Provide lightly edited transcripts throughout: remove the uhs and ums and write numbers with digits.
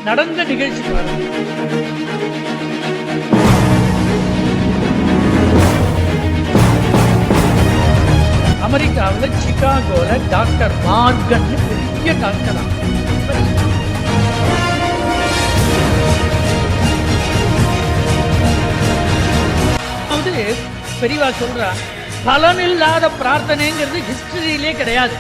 நடந்த நிகழ்ச்சி பாருங்க. அமெரிக்காவில் சிகாகோல டாக்டர் மார்கன் பெரிய டாக்டரா பெரியவா சொல்றா, பலன் இல்லாத பிரார்த்தனைங்கிறது ஹிஸ்டரியிலே கிடையாது.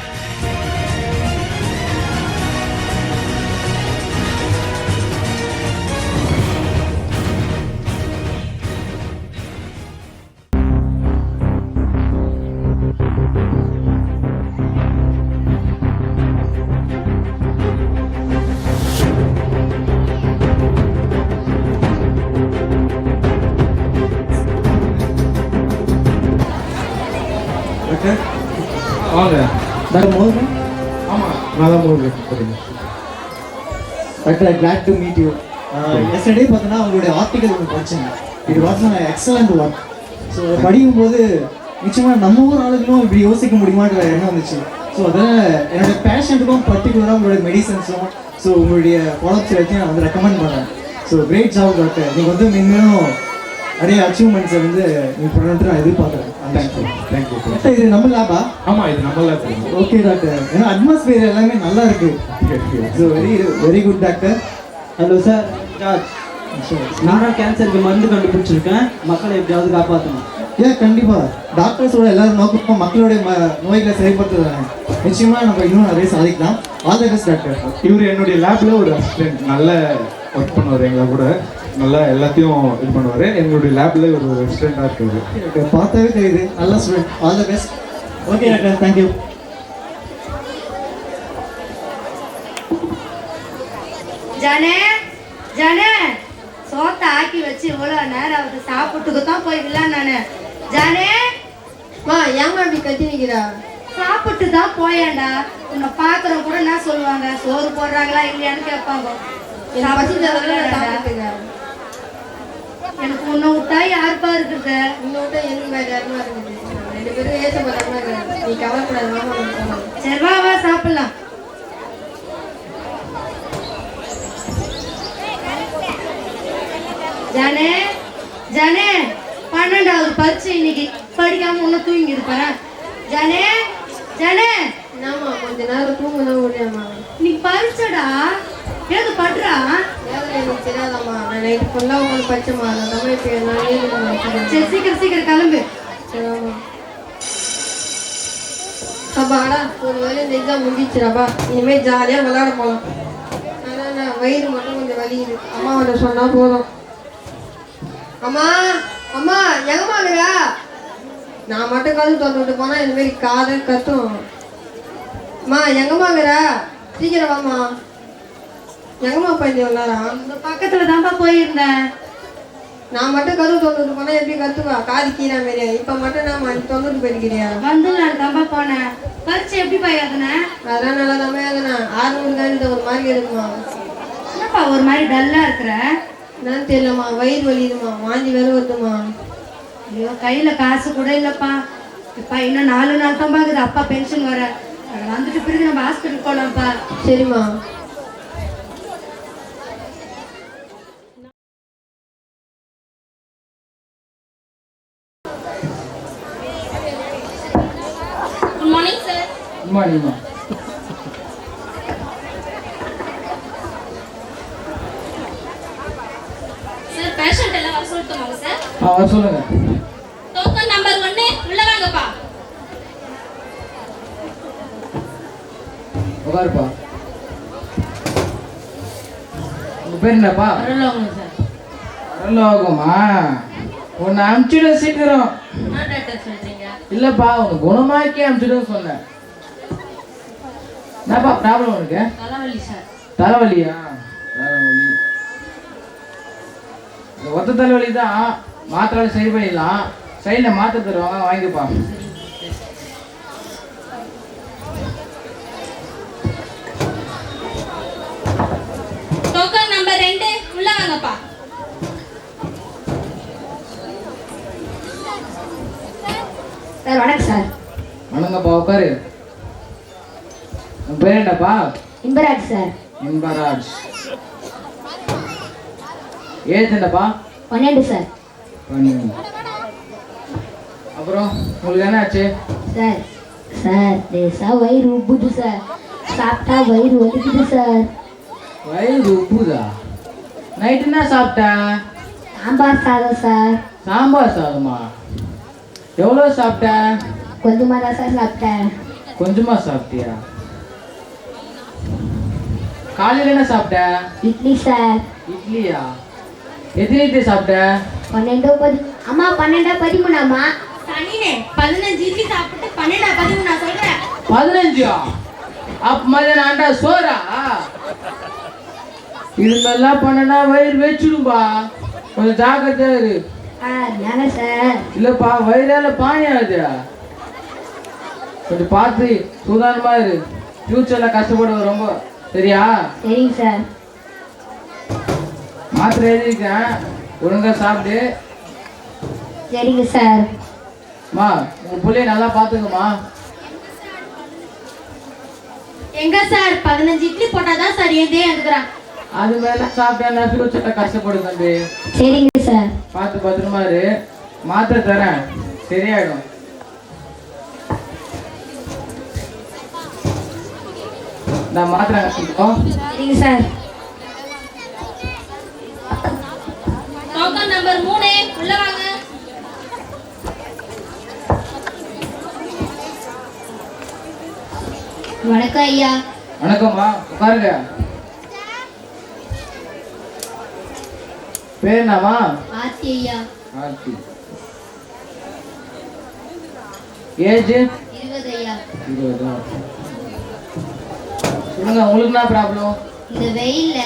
வாங்க டாக்டர் மோகன். ஆமாம், நான் தான் மோகன். Doctor glad to meet you. Yesterday பார்த்தீங்கன்னா உங்களுடைய ஆர்டிகல் ஒன்று படிச்சேன். இது வாஸ் எக்ஸலண்ட் ஒர்க். ஸோ படிக்கும்போது நிச்சயமாக நம்ம ஊர் ஆளுகளும் இப்படி யோசிக்க முடியுமான்ற எண்ணம் வந்துச்சு. ஸோ அதனால் என்னோட பேஷண்ட்டுக்கும் பர்டிகுலராக உங்களுடைய மெடிசன்ஸும் ஸோ உங்களுடைய ப்ராடக்ட்ஸ் வச்சு நான் வந்து ரெக்கமெண்ட் பண்ணேன். So great job doctor. நீங்கள் வந்து மென்மேலும் நிறைய அச்சீவ்மெண்ட்ஸை வந்து நீங்கள் பண்ணணுன்ட்டு நான் எதிர்பார்க்குறேன். தேங்க்யூ. இது நம்ம லேபா? ஆமாம், இது நம்ம லேப். Okay doctor. ஏன்னா அட்மாஸ்பியர் எல்லாமே நல்லா இருக்கு. So very good doctor. Hello sir, George. நானும் கேன்சருக்கு மருந்து கண்டுபிடிச்சிருக்கேன். மக்களை எப்படியாவது காப்பாற்றணும். ஏன் கண்டிப்பாக டாக்டர்ஸோட எல்லாரும் நோக்கமும் மக்களுடைய நோய்களை செயல்படுத்துறாங்க. நிச்சயமாக நம்ம இன்னும் நிறைய சாதிக்கலாம். All the best doctor. இவர் என்னுடைய லேபில் ஒரு அசிஸ்டன்ட், நல்ல ஒர்க் பண்ணுவார். எங்களை கூட நல்லா எல்லாத்தையும் இது பண்ணுவார். எங்களுடைய லேபில் ஒரு அசிஸ்டண்ட்டாக இருக்காரு. பார்த்தாவே தெரியுது நல்ல student. All the best. Okay doctor, thank you. ஜனே ஜனே சோத்தை ஆக்கி வச்சு இவ்வளோ நேரம் அவருக்கு சாப்பிட்டுக்கு தான் போய் விழான்னு. ஜனே ஏமா அப்படி கத்தி நிற்கிறா? சாப்பிட்டு தான் போயேன்டா. உன்னை பார்க்குறவங்க கூட என்ன சொல்லுவாங்க, சோறு போடுறாங்களா இல்லையான்னு கேட்பாங்க. எனக்கு உன்னை விட்டா யாருப்பா இருக்குது? உன்னை விட்டா எனக்கு வேற யாருமா இருக்குது? 2 பேரும் ஏசப்படாம இருக்காங்க. நீ கவலைப்படாத. சரி வா வா சாப்பிடலாம். ஜனே ஜனே 12வது பரிச்சு இன்னைக்கு படிக்காம ஒன்னும் தூங்கி இருப்பேன். ஜனே ஜனே என்னம்மா கொஞ்ச நேரம் தூங்கணும் முடியாமா? நீ பரிச்சடா ஏது படுறா? எனக்கு தெரியாதாம்மா. நான் நைட்டு ஃபுல்லாக உங்களுக்கு படிச்சம்மா. நான் தமிழ் பேர் நான் எழுதுறேன். சரி சீக்கிரம் கிளம்பு. சரிம்மா. அப்பாடா ஒரு வேலை இந்த எக்ஸாம் முடிச்சிடாப்பா. இனிமேல் ஜாலியாக விளையாட போகலாம். ஆனால் நான் வயிறு மட்டும் கொஞ்சம் வலியுது. அம்மா வந்து சொன்னால் போதும். அம்மா அம்மா எங்கம்மாங்கடா? நான் மட்டும் கதவு திறந்துட்டு போனால் இந்த மாதிரி காதை கத்தும். அம்மா எங்கம்மாங்கடா? சீக்கிரம் வாம்மா. எங்கம்மா போய் வந்தாரா? இந்த பக்கத்துல தான்ப்பா போயிருந்தேன். நான் மட்டும் கதவு திறந்துட்டு போனால் எப்படி கத்துவா? காது கீழே மாரி. இப்போ மட்டும் நான் திறந்துட்டு போயிருக்கிறியா? வந்து நான் தான்ப்பா போனேன். பரிச்சு எப்படி போயாதுனே? அதெல்லாம் நல்லா தான் போயாதுண்ணா. 600 தான் ஒரு மாதிரி இருக்குமா. என்னப்பா ஒரு மாதிரி டல்லா இருக்கிற? என்னன்னு தெரியலம்மா. வயிறு வலியுதுமா. வாந்தி வேற வருதுமா. ஐயோ கையில காசு கூட இல்லப்பா. இப்பா இன்னும் 4 நாள் தான் பாக்குது. அப்பா பென்ஷன் வர வந்துட்டு பிறகு நம்ம ஹாஸ்பிட்டல் போலாம்ப்பா. சரிம்மா. Good morning sir. குட் மார்னிங்மா. சார் பேஷண்ட் எல்லாம் வர சொல்லிட்டோமாங்க சார்? வர சொல்லுங்க. டோக்கன் நம்பர் 1 உள்ள வாங்கப்பா. உட்காருப்பா. உங்கள் பேர் என்னப்பா? வரலவங்க சார். வரலோகமா? உன்னை அனுப்பிச்சுட சீக்கிரம். என்ன டாக்டர் சொல்றீங்க? இல்லைப்பா, உன்னை குணமாக்கி அனுப்பிச்சுடுன்னு சொன்னேன். என்னப்பா ப்ராப்ளம் உனக்கு? தலைவலி சார். தலைவலியா? தலைவலி ஒத்த தலைவலி தான். மாத்திரை சரி பண்ணிடலாம். சைடில் மாத்திரை தருவாங்க, வாங்கிப்பா. டோக்கன் நம்பர் 2 உள்ள வாங்கப்பா. சார் வணக்கம் சார். வணங்கப்பா, உட்காரு. உன் பேர் என்னப்பா? இன்பராஜ் சார். இன்பராஜ். ஏஜ் என்னப்பா? 12 சார். 12. அப்புறம் உங்களுக்கு என்ன ஆச்சு? சார் சார் லேசா வயிறு உப்புது சார். சாப்பிட்டா வயிறு வலிக்குது சார். வயிறு உப்புதா? நைட்டு என்ன சாப்பிட்ட? சாம்பார் சாதம் சார். சாம்பார் சாதமா? எவ்வளோ சாப்பிட்ட? கொஞ்சமாக தான் சார் சாப்பிட்டேன். கொஞ்சமா சாப்பிட்டியா? காலையில் என்ன சாப்பிட்ட? இட்லி சார். இட்லியா? எத்தனை இட்லி சாப்பிட்ட? 12 அம்மா 12 13 சனினே 15 இட்லி சாப்பிட்டு 12 13 நான் சொல்றேன். 15? அப்ப மதியானம் ஆண்டா சோறா? இது மாதிரிலாம் பண்ணனா வயிறு வச்சிடும்பா. கொஞ்சம் ஜாக்கிரதையா இரு. நானே சார். இல்லப்பா வயிறால பானியாகுது. கொஞ்சம் பார்த்து சூதானமா இரு. ஃபியூச்சர்ல கஷ்டப்படுவோம் ரொம்ப. சரியா? சரிங்க சார். மாத்திரை எழுதிருக்கேன், ஒழுங்கா சாப்பிடு. சரிங்க சார். அம்மா உங்க பிள்ளைய நல்லா பார்த்துக்கம்மா. எங்க சார் 15 இட்லி போட்டாதான் சார் ஏதே எடுக்கிறான். அது மேல சாப்பிட்டா ஃபியூச்சர்ல கஷ்டப்படும் தம்பி. சரிங்க சார். பார்த்து பத்திரமா இரு. மாத்திரை தரேன், சரியாயிடும். நான் மாத்திரை கட்டிப்போம். சரிங்க சார். டோக்கன் நம்பர் 3 உள்ள வாங்க. வணக்கம் ஐயா. வணக்கம்மா, உட்காருங்க. பேர் என்னம்மா? ஆத்தி ஐயா. ஆர்த்தி. ஏஜ்? 20 ஐயா. 20. சொல்லுங்க, உங்களுக்கு என்ன ப்ராப்ளம்? இந்த வெயில்ல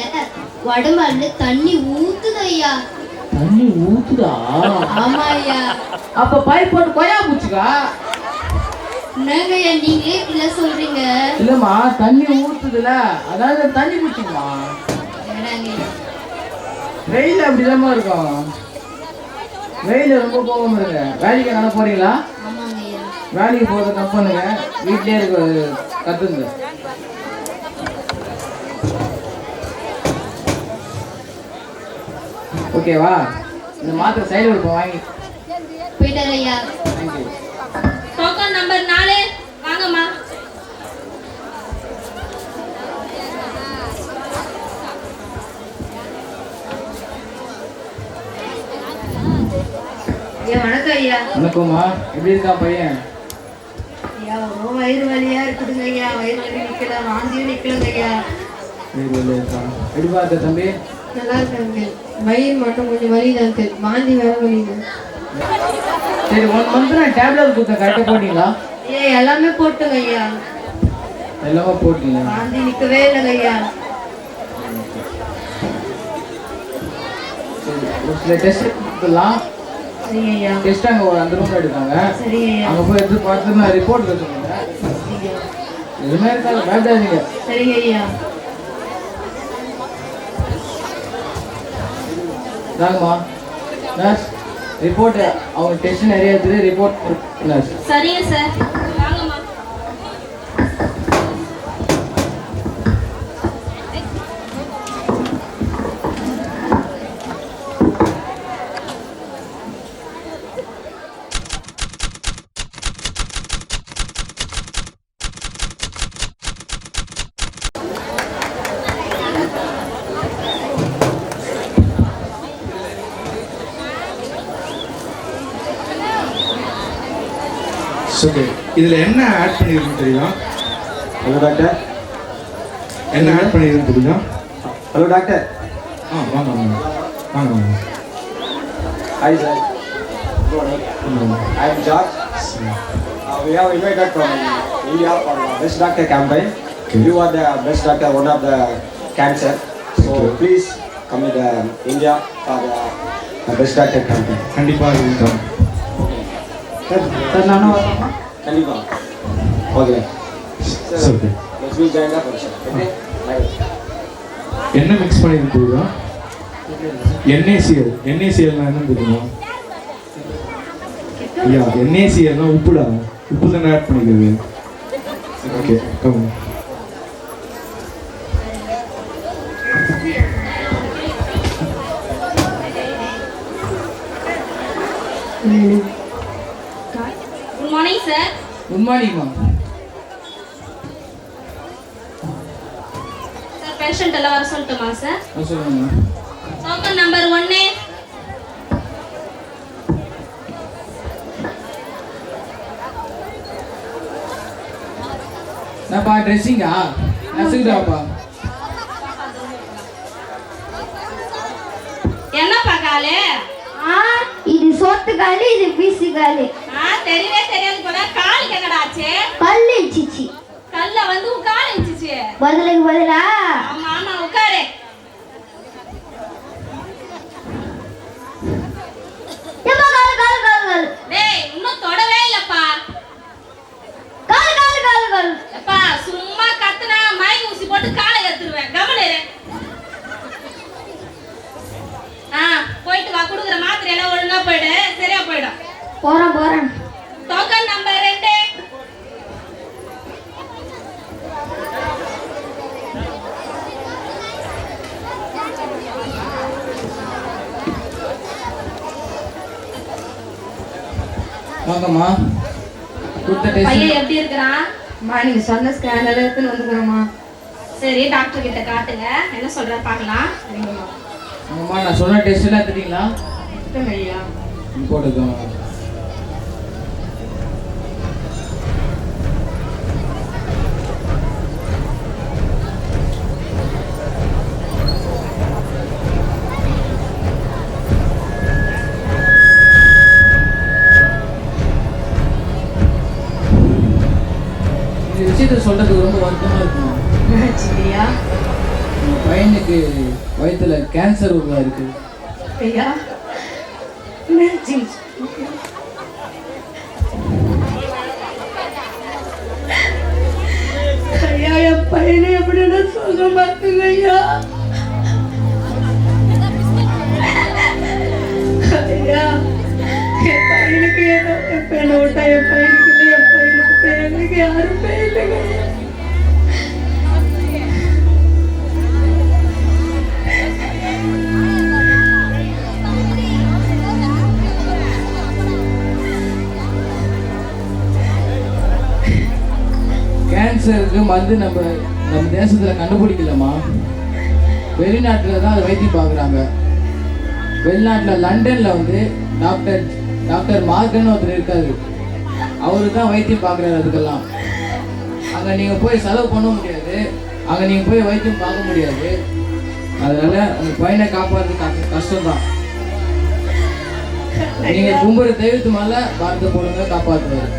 உடம்புல தண்ணி ஊத்துது ஐயா. தண்ணி ஊத்துதா? ஆமா ஐயா. அப்ப பைப் போட்டு கொய்யா பூச்சிக்கா. என்னங்க ஐயா நீங்களே இல்ல சொல்றீங்க? இல்லம்மா, தண்ணி ஊத்துதுல, அதாவது தண்ணி பூச்சிக்குமா. வேணாங்க ஐயா. வெயில் அப்படிதாம்மா இருக்கும். வெயில் ரொம்ப போகாம இருங்க. வேலைக்கு என்ன போறீங்களா? ஆமாங்க ஐயா. வேலைக்கு போகிறத கப் பண்ணுங்க, வீட்லயே இருக்க கத்துங்க. ஓகேவா? இந்த மாத்திரை சைடு இருக்கும், வாங்கி. போயிட்டாரு ஐயா. தேங்க்யூ. டோக்கன் நம்பர் 4 வாங்கம்மா. ஐயா வணக்கம் ஐயா. வணக்கம்மா, எப்படி இருக்கா பையன்? ஐயா ரொம்ப வயிறு வலியா இருக்குதுங்க ஐயா. வயிறு வலி நிக்கல, வாந்தியும் நிக்கலங்க ஐயா. எப்படி பார்த்த தம்பி? நல்லா இருக்காங்க. வயிறு மட்டும் கொஞ்சம் வலி தான் இருக்கு. வாந்தி வேற வலிங்க. சரி, 1 மந்த் நான் டேப்லெட் கொடுத்தேன், கரெக்டாக போட்டீங்களா? ஐயா எல்லாமே போட்டுங்க ஐயா. எல்லாமே போட்டீங்க. வாந்தி நிக்கவே இல்லைங்க ஐயா. சரி, ஒரு சில டெஸ்ட் கொடுத்துடலாம். சரிங்க ஐயா. டெஸ்ட் அங்கே அந்த ரூமில் எடுத்தாங்க. சரிங்க ஐயா. அங்கே போய் எடுத்து பார்த்து நான் ரிப்போர்ட் வச்சுக்கோங்க. எதுவுமே இருக்காது, பயப்படாதீங்க. சரிங்க ஐயா. தாங்கம்மா நர்ஸ், ரிப்போர்ட் அவங்க டெஸ்ட் நிறைய இருக்குது, ரிப்போர்ட் நர்ஸ். சரிங்க சார், வாங்கம்மா. ஓகே, இதில் என்ன ஆட் பண்ணியிருக்குன்னு தெரியுமா? Hello doctor. என்ன ஆட் பண்ணியிருக்குன்னு தெரியுமா? Hello doctor. வாங்க வாங்க வாங்க வாங்க. Hi sir. Good morning. I am George. We have invited from India for Best Doctor campaign. Okay. You are the best doctor, one of the cancer. So Okay. please come to India for the Best Doctor campaign. கண்டிப்பாக இருக்கும். Sir நானும் வரலாமா? Kandipa. Okay. Sir, okay. let's be join the function. Okay. Bye. என்ன mix பண்ணியிருக்கு தெரியுமா? NaCl. NaClனா என்னன்னு தெரியுமா? ஐயா, NaClனா உப்புடா. உப்பு தானே ஆட் பண்ணிக்கிறது. Okay, come. Good morning sir. Good மார்னிங்மா. சார் பேஷண்ட் எல்லாம் வர சொல்லட்டுமா சார்? சொல்லுங்கம்மா. Token number 1. நான்ப்பா ட்ரெஸ்ஸிங்கா நசுக்குதாப்பா. என்னப்பா காலு? இது சோத்து காலு, இது பீசு காலு. தெரியவே தெரியாது போல. காலுக்கு என்னடா ஆச்சு? கல்லு இச்சிச்சி. கல்ல வந்து உன் கால் இச்சிச்சு. பதிலுக்கு பதிலா? ஆமா ஆமா, உட்காரு. ஏம்மா காலு காலு காலு காலு. டேய் இன்னும் தொடவே இல்லப்பா. காலு காலு காலு காலு. அப்பா சும்மா கத்துனா மயக்க ஊசி போட்டு காலை எடுத்துருவேன். கவனிரு. போயிட்டு வா. குடுக்குற மாத்திரை எல்லாம் ஒழுங்கா போயிடு, சரியா போயிடும். போறேன் போறேன். Token number 2. வாங்கம்மா. கொடுத்த டெஸ்ட். பையன் எப்படி இருக்கிறான்? நீங்க சொன்ன ஸ்கேனர் எடுத்துன்னு வந்துக்கிறோமா? சரி, டாக்டர் கிட்ட காட்டுங்க. என்ன சொல்றாரு பார்க்கலாம். அம்மா நான் சொன்ன டெஸ்ட் எல்லாம் எடுத்துட்டீங்களா? ஐயா போட்டுக்கோங்க. இந்த விஷயத்த சொல்றதுக்கு ரொம்ப வருத்தமா இருக்குமா? ஐயா உங்க பையனுக்கு வயித்துல கேன்சர் உருவாயிருக்கு. ஐயா ஐயா என் பையனை எப்படின்னு சொல்ல மாட்டேங்க ஐயா. ஐயா என் பையனுக்கு என் பையனை விட்டா என் பையனுக்கு இல்லை, என் பையனுக்கு பேருக்கு யாருமே இல்லைங்க. கேன்சருக்கு மருந்து நம்ம தேசத்துல கண்டுபிடிக்கலமா. வெளிநாட்டில் தான் அதை வைத்தியம் பார்க்குறாங்க. வெளிநாட்டில் லண்டனில் வந்து டாக்டர் மார்கன் ஒருத்தர் இருக்காரு. அவரு தான் வைத்தியம் பார்க்குறாரு அதுக்கெல்லாம். அங்கே நீங்கள் போய் செலவு பண்ண முடியாது, அங்கே நீங்கள் போய் வைத்தியம் பார்க்க முடியாது. அதனால் உங்கள் பையனை காப்பாற்றுறது கஷ்டம்தான். நீங்கள் கும்புற தெய்வத்து மேலே பார்த்து போடுங்க, காப்பாற்றுவார்.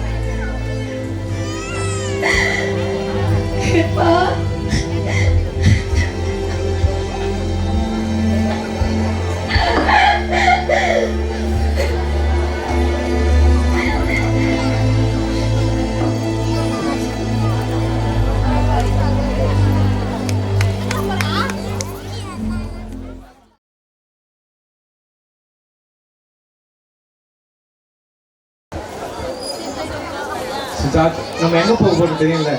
சித்தார்த், நம்ம எங்க போக போறோம் தெரியல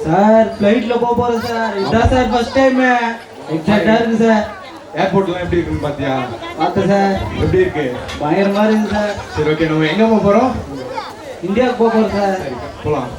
சார். ஃப்ளைட்ல போறோம் சார். இதான் சார் ஃபர்ஸ்ட் டைம். எக்ஸைட்டா இருக்கு சார். ஏர்போர்ட்லாம் எப்படி இருக்குன்னு பாத்தியா? பார்த்தேன் சார். எப்படி இருக்கு? பயங்கரமா இருக்கு சார். சரி, ஓகே. நம்ம எங்க போக போறோம்? இந்தியாவுக்கு போறோம் சார். சரி, போலாம்.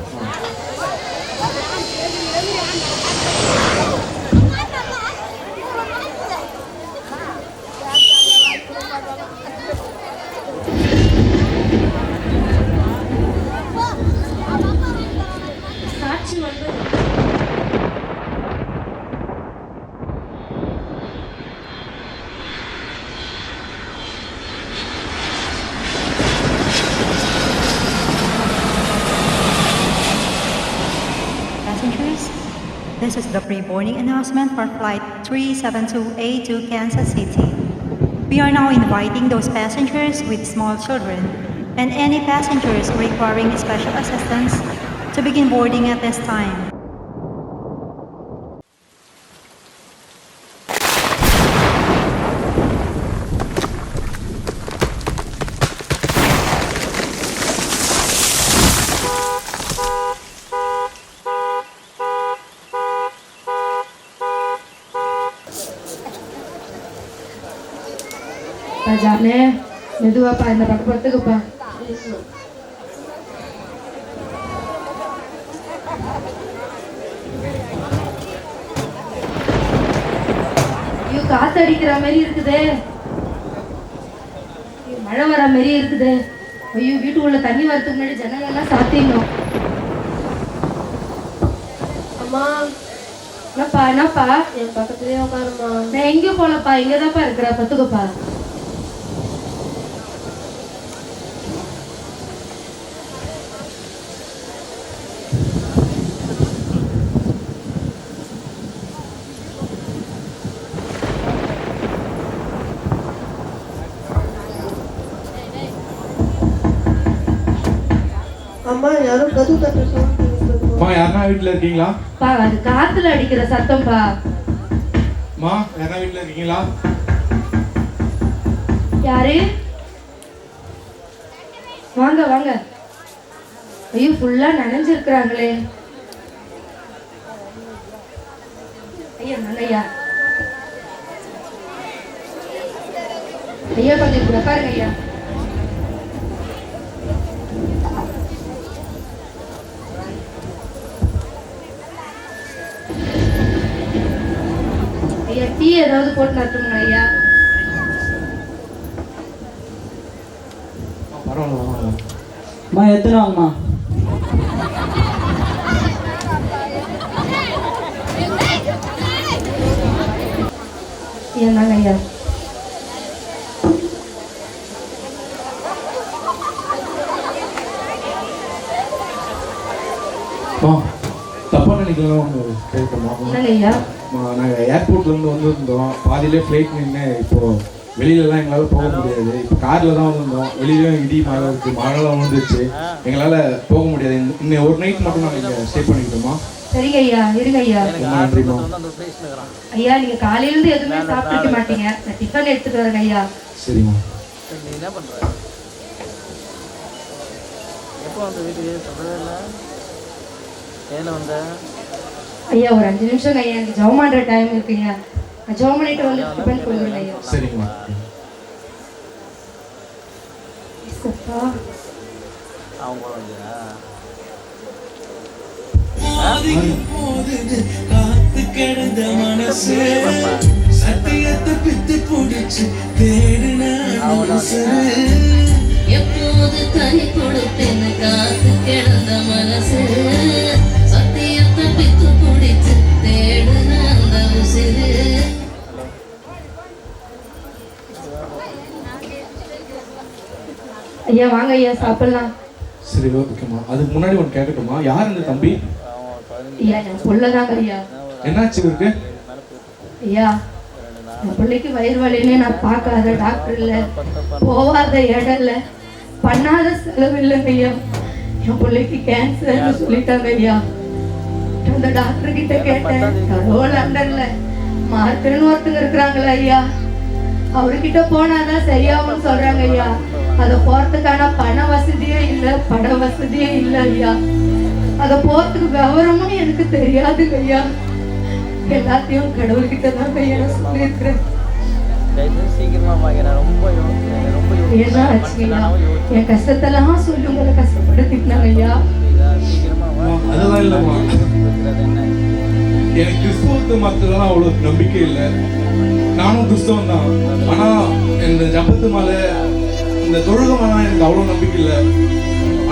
Passengers, this is the pre-boarding announcement for Flight 372A to Kansas City. We are now inviting those passengers with small children and any passengers requiring special assistance to begin boarding at this time. जाने மெதுவாப்பா இந்த பக்கம் பத்துக்குப்பா. ஐயோ காத்து அடிக்கிற மாதிரி இருக்குதே, மழை வர மாதிரி இருக்குது. ஐயோ வீட்டுக்குள்ள தண்ணி வரதுக்கு முன்னாடி ஜன்னலெல்லாம் சாத்திடணும். அம்மா என்னப்பா என்னப்பா? என் பக்கத்துலயே உட்காருமா. நான் எங்கேயும் போலப்பா, இங்கதான்ப்பா இருக்கிற, பத்துக்குப்பா. அம்மா யாரும் கதவு தட்டுற sound கேக்குதுமா. அம்மா யாருன்னா வீட்டில் இருக்கீங்களா? பா அது காத்துல அடிக்கிற சத்தம்ப்பா. அம்மா யாருன்னா வீட்டில் இருக்கீங்களா? யாரு? வாங்க வாங்க. ஐயோ ஃபுல்லா நனைஞ்சிருக்கிறாங்களே. ஐயா நாங்க ஐயா. ஐயா கொஞ்சம் இப்படி உட்காருங்க ஐயா. ஐயா டீ ஏதாவது போட்டு நடத்துங்க ஐயா. பரவாயில்ல. அம்மா எத்தனை வாங்கம்மா? ஐயா நாங்க ஐயா. தப்பா நினைக்கலாம் கேட்கமா? என்னங்க ஐயா? நாங்கள் ஏர்போர்ட்லேருந்து வந்திருந்தோம். பாதியிலே ஃப்ளைட் நின்று இப்போ வெளியிலலாம் எங்களால் போக முடியாது. இப்போ காரில் தான் வந்திருந்தோம். வெளியிலும் இடி மழை இருக்குது, மழைலாம் வந்துருச்சு, எங்களால் போக முடியாது. இன்னும் ஒரு நைட் மட்டும் நாங்கள் இங்கே ஸ்டே பண்ணிக்கிட்டோமா? சரிங்க ஐயா, இருங்க ஐயா. நன்றிமா. ஐயா நீங்க காலையில இருந்து எதுவுமே சாப்பிட்டுக்க மாட்டீங்க, நான் டிஃபன் எடுத்துட்டு வரேங்க ஐயா. சரிம்மா. என்ன பண்ற? எப்போ வந்து வீட்டுக்கு சொல்லவே இல்லை? ஏல வந்த? ஐயா ஒரு 5 நிமிஷம் ஐயா, எனக்கு ஜெபம் பண்ற டைம் இருக்குங்க. நான் ஜெபம் பண்ணிட்டு வந்து டிஃபன் கொடுக்குறேன் ஐயா. சரிங்கம்மா. இசப்பா அவங்க கூட வந்தியா? காத்து கிடந்த மனசு சத்தியத்தை பித்து புடிச்சு தேடின எப்போது தனி கொடுத்தேன்னு காத்து கிடந்த மனசு சத்தியத்தை பித்து புடிச்சு தேடின அந்த உசிறு. ஐயா வாங்க ஐயா சாப்பிடலாம். சரி ஓகேம்மா. அதுக்கு முன்னாடி ஒன்று கேட்கட்டுமா? யார் இந்த தம்பி? ஐயா என் பிள்ளைதாங்க ஐயா. என்னாச்சு இருக்கு? ஐயா என் பிள்ளைக்கு வயிறு வலின்னு நான் பார்க்காத டாக்டர் இல்லை, போகாத இடம் இல்லை, பண்ணாத செலவு இல்லைங்க ஐயா. என் பிள்ளைக்கு கேன்சர்னு சொல்லிட்டாங்க ஐயா. அந்த டாக்டர் கிட்ட கேட்டேன், யாரோ லண்டன்ல மார்க்கர்னு ஒருத்தங்க இருக்கிறாங்களா ஐயா, அவர்கிட்ட போனாதான் சரியாகும்னு சொல்றாங்க ஐயா. அதை போறதுக்கான பண வசதியே இல்லை, பட வசதியே இல்லை ஐயா. அதை போறதுக்கு விவரமும் எனக்கு தெரியாதுங்க ஐயா. எல்லாத்தையும் கடவுள்கிட்ட தான் ஐயா நான் சொல்லியிருக்கிறேன். சீக்கிரமா வாங்கிறேன். ரொம்ப என்ன ஆச்சுங்களா? என் கஷ்டத்தெல்லாம் சொல்லி உங்களை கஷ்டப்படுத்திட்டாங்க ஐயா. அதெல்லாம் இல்லைம்மா, எனக்கு கிறிஸ்துவத்து மக்கள்லாம் அவ்வளோ நம்பிக்கை இல்லை. நானும் கிறிஸ்தவன் தான், ஆனால் இந்த ஜபத்து மேலே இந்த தொழுகை மேலே எனக்கு அவ்வளோ நம்பிக்கை இல்லை.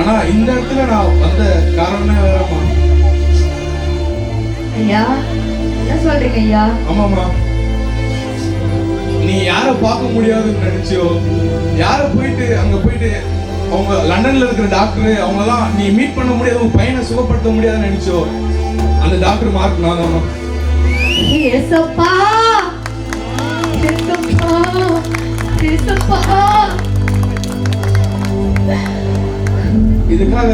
ஆனால் இந்த இடத்துல நான் வந்த காரணமே வேறம்மா. ஐயா என்ன சொல்றீங்க ஐயா? ஆமாம்மா, நீ யாரை பார்க்க முடியாதுன்னு நினைச்சியோ, யாரை போயிட்டு அங்கே போயிட்டு அவங்க லண்டன்ல இருக்கிற டாக்டரு அவங்கெல்லாம் நீ மீட் பண்ண முடியாது, உன் பையனை சுகப்படுத்த முடியாதுன்னு நினைச்சோ, அந்த டாக்டர் மார்க் நான் தான். ஏசப்பா ஏசப்பா ஏசப்பா. இதுக்காக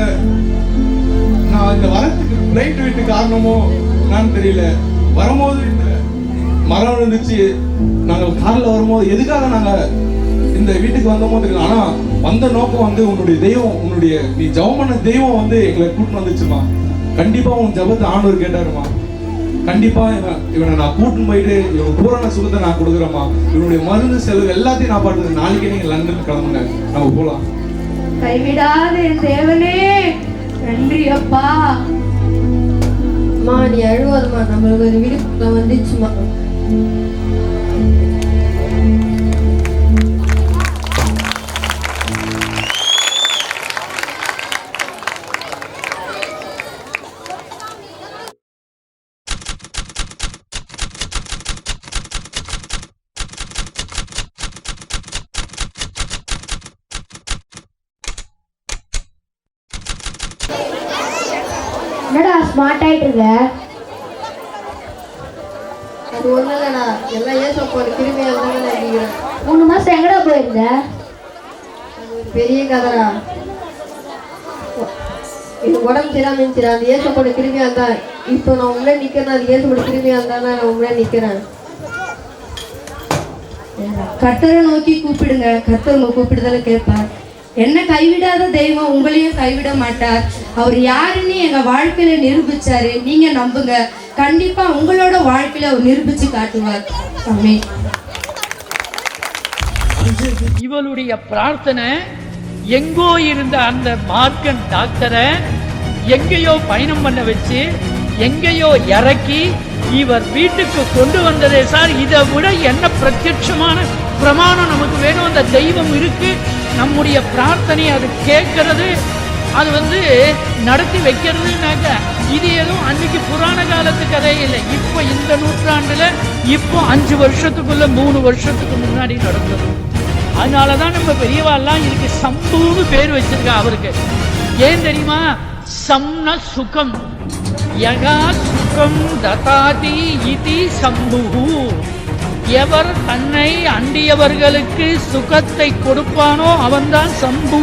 நான் இந்த வரத்துக்கு ஃப்ளைட் விட்டு காரணமோ என்னன்னு தெரியல. வரும்போது இந்த மரம் இருந்துச்சு, நாங்கள் காரில் வரும்போது எதுக்காக நாங்கள் இந்த வீட்டுக்கு வந்தோமோ தெரியல. ஆனால் வந்த நோக்கம் வந்து உன்னுடைய தெய்வம், உன்னுடைய நீ ஜெபம் பண்ண தெய்வம் வந்து எங்களை கூட்டிட்டு வந்துச்சுமா. கண்டிப்பாக உன் ஜெபத்தை ஆண்டவர் கேட்டாருமா. கண்டிப்பா இவனை நான் கூட்டின்னு போயிட்டு இவன் பூரண சுகத்தை நான் கொடுக்குறேம்மா. இவனுடைய மருந்து செலவு எல்லாத்தையும் நான் பார்த்துக்கிறேன். நாளைக்கே நீங்க லண்டன் கிளம்புங்க, நம்ம போலாம். கைவிடாத என் தேவனே நன்றி அப்பா. அம்மா நீ அழுவாதம்மா, நம்மளுக்கு ஒரு விடுப்பு வந்துச்சுமா. என்னடா ஸ்மார்ட் ஆயிட்டு இருக்க? அது ஒண்ணும் இல்லடா, எல்லாம் ஏசப்போட கிருமையா இருந்தாங்க நினைக்கிறேன். 3 மாசம் எங்கடா போயிருந்த? அது ஒரு பெரிய கதைடா. எனக்கு உடம்பு சரியாம இருந்துச்சுடா, அது ஏசப்போட கிருமையா இருந்தா. இப்போ நான் உங்களே நிக்கிறேன், அது ஏசப்போட கிருமையா இருந்தா நான் உங்களே நிக்கிறேன். கர்த்தரை நோக்கி கூப்பிடுங்க, கர்த்தர் உங்க கூப்பிடுதலை கேட்பார். என்ன கைவிடாத தெய்வம் உங்களையும் கைவிட மாட்டார். அவர் யாருன்னு எங்க வாழ்க்கையில நிரூபிச்சாரு. நீங்க நம்புங்க, கண்டிப்பா உங்களோட வாழ்க்கையில அவர் நிரூபிச்சு காட்டுவார். ஆமென். இவளுடைய பிரார்த்தனை எங்கோ இருந்த அந்த மார்க்கன் டாக்டரை எங்கேயோ பயணம் பண்ண வச்சு எங்கேயோ இறக்கி இவர் வீட்டுக்கு கொண்டு வந்ததே சார். இதை விட என்ன பிரத்யட்சமான பிரமாணம் நமக்கு வேணும்? அந்த தெய்வம் இருக்கு, நம்முடைய பிரார்த்தனை அது கேட்கறது, அது நடத்தி வைக்கிறதுனாக்க இது எதுவும் அன்னைக்கு புராண காலத்து கதை இல்லை. இப்போ இந்த நூற்றாண்டுல இப்போ 5 வருஷத்துக்குள்ள 3 வருஷத்துக்கு முன்னாடி நடந்தது. அதனாலதான் நம்ம பெரியவாள்லாம் இதுக்கு சம்புன்னு பேர் வச்சிருக்கா அவருக்கு. ஏன் தெரியுமா? சம்ன சுகம் யகா சுகம் ததாதி இதி சம்புஹு. எவர் தன்னை அண்டியவர்களுக்கு சுகத்தை கொடுப்பானோ அவன்தான் சம்பு.